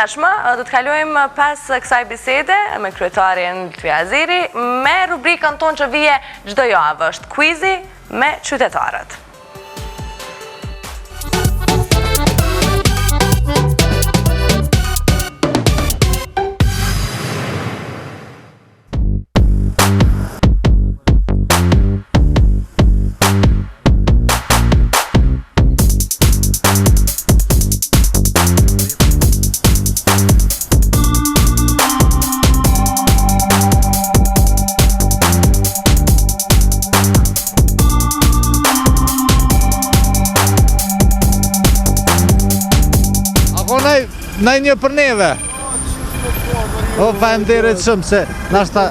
Tashmë do të kalojmë pas kësaj bisede me kryetarin Lutfi Azeri me rubrikën tonë që vije çdo javë, është quizi me qytetarët. Naj një për neve. O, faleminderit shumë se nashta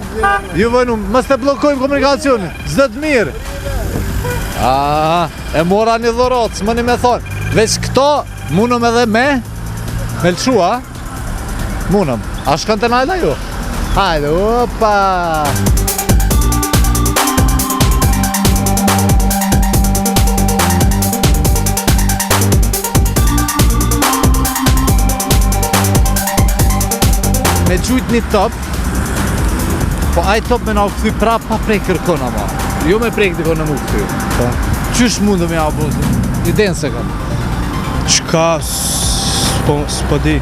ju vënu, mos të bllokojmë komunikacionin. Çdo të mirë. E mora një dhorot, s'mëni me thonë. Veç këto munëm edhe me lëshua. Munëm. A shkën të najla ju? Hajde, opa! Me gjujt një top, po aj top me na u këthy prap pa prej kërkon ama. Jo me prej këti në mu këthy. Qysh mundë me ja u buzë? Idenë se kam. Qka s'po di.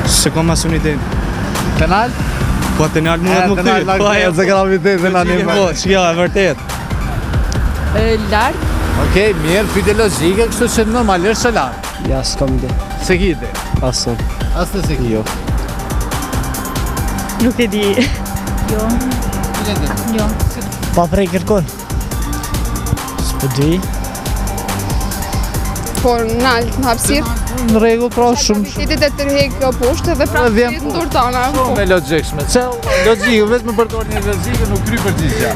Se kom asun idenë. Penal? Po penal mundet mu këthy. Penal lakë, se këra vitet dhe na një më. Shkja, e vërtet. Lartë. Okej, mirë, pyetje logjike, kështu që normalisht që lartë. Ja, s'kom ide. Se ki ide? Asun. Asë se ki? Jo. Nuk e di. Jo. Jo. Pa prej kërkon. S'po di. Por në altë, në hapsirë. Në regull, pra shumë. Kapacitetit e tërhek poshtë dhe praktikit në dortana. Me logjikshme. Logjikë, vetë më përdor një logjikë, nuk kry përgjigja.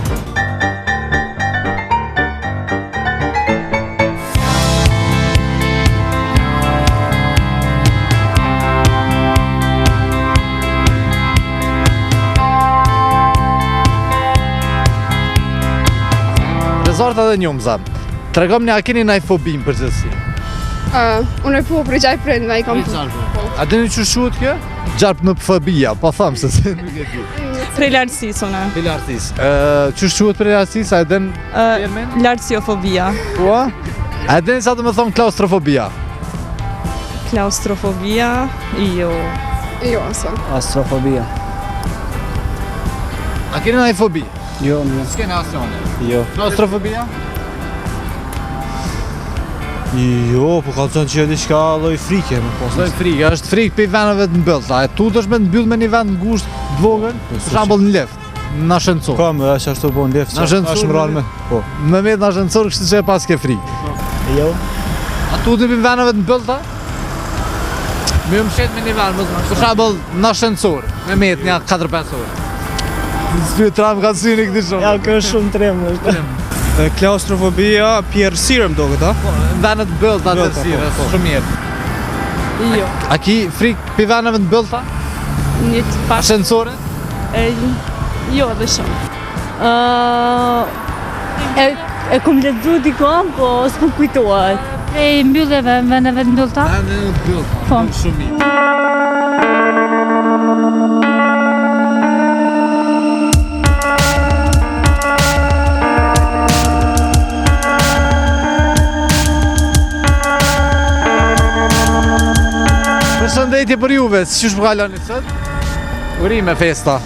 Rezorta dhe njumza, të regom një a keni naj fobim për gjithësi? Unë e po për gjaj prendve, i kam të. A dini që shuhet kjo? Gjarp në fobia, pa thamë se se nuk e di. Prej lartësis, une. Prej lartësis. Që shuhet prej lartësis, a e den termin? Lartësiofobia. Po? A e dini sa të me thonë klaustrofobia? Klaustrofobia, jo. Jo, asë. Astrofobia. A keni naj fobi? Jo, mirë. S'keni asjone? Jo. Klaustrofobia? Jo, po ka të zonë që e diçka loj frike me posë. Loj frike, është frikë për i venëve të mbyllta. E tu është me të mbyll me një vend ngusht të vogël, për shambull në left, në shëndësor. Ka me, është ashtu po në left, Në shëndësor, është më rarë me. Po. Me me në shëndësor, kështë që e pas ke frikë. Jo. A tu të për i venëve të mbyllta? Me më shetë me një vend, për shambull në shëndësor, me me të një 4-5 orë. S'pjë tram ka syni këti shumë. Ja, kjo është shumë tremë. Klaustrofobia, pjerësirë më do këta. Venet bëllta të sire, shumë mirë. Jo. A ki frikë për veneve të bëllta? Një të pak. Shëndësore? Jo, dhe shumë. E kom lexu dikon, po s'po kujtohet. Prej mbylleve, vendeve të mbyllta? Vendeve të bëllta, Po. shumë mirë. Përshëndetje për juve, si qysh më kaloni sot? Urime festa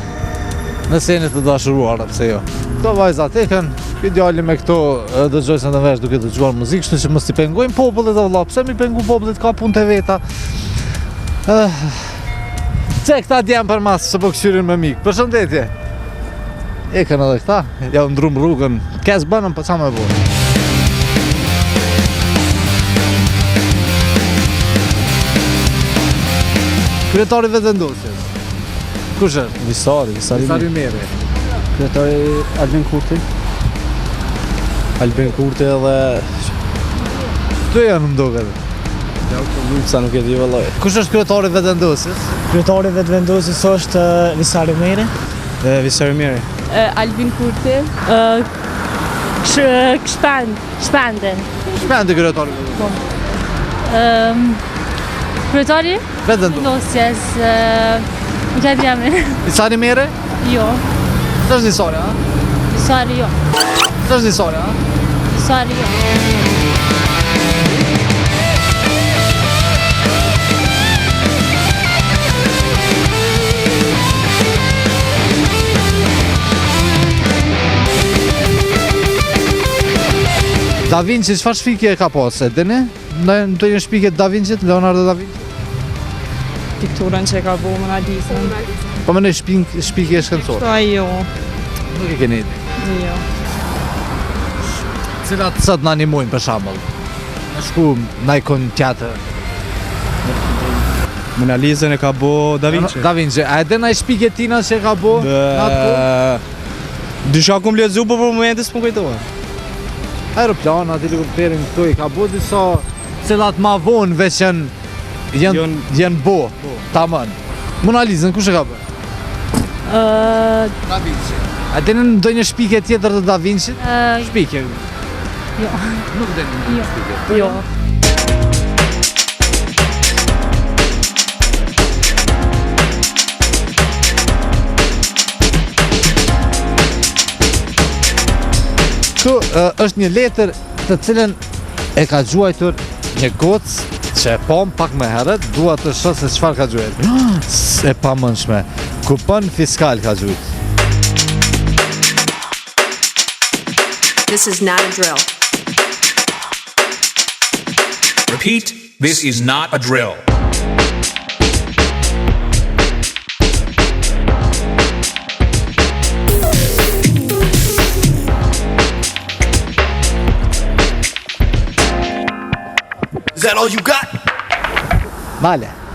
në senit të dashuruara, pse jo. Këto vajzat eken, ideali me këto dëgjoj se në vesh duke dëgjuar muzikë, kështu që mos t'i pengojmë popullit dhe vëlla, pse mi pengu popullit, ka punë të veta. Ce këta djemë për masë se po këshyrin me mikë, përshëndetje. Eken edhe këta, ja u ndrum rrugën, kes bënëm, për sa me bërë. Kryetari vetë vendosjes. Kush është? Visari Meri. Kryetari Albin Kurti. Albin Kurti edhe... Këtu janë më doket. Ja, sa nuk e di vëllaj. Kush është kryetari vetë vendosjes? Kryetari vetë vendosjes është Visari Meri. Visari Meri. Albin Kurti. Shpenden. Shpendi kryetari vetë vendosjes. Kryetari Vetë vendos. vendosjes, më ka emrin. Nisari mere? Jo, Ç'është Nisari, a? Nisari jo. Ç'është Nisari, a? Nisari jo. Da Vinci, çfarë shpikje ka pas? E dini? Në një shpikje Da Vinci, Leonardo da Vinci? Pikturën që ka bu Mona Lisën. Po më në shpikje shkencore. Ajo, Nuk e keni ide. jo. Cilat sot në animojnë për shambull? Në shku në ikon teatr. Mona Lisën e ka bo Da Vinci. Da Vinci, a e dhe në shpikje tina që e ka bo? Në atë kohë? Dysha kum lexu, po për momentin s'më kujtohet. Aeroplanat, helikopterin këtu i ka bo disa cilat ma vonë veç janë bo, tamam. Mona Lisën, kush e ka bë? Da Vinci. A dhe në ndonjë shpikje tjetër të Da Vinci? Shpikje? Jo. Nuk dhe në shpikje. Jo. Këtu është një letër të cilën e ka gjuajtur një gocë që e pam pak më herët, dua të shoh se çfarë ka gjuajtur. E pamëndshme. Kupon fiskal ka gjuajtur. This is not a drill. Repeat, this is not a drill. Is that all you got? Male.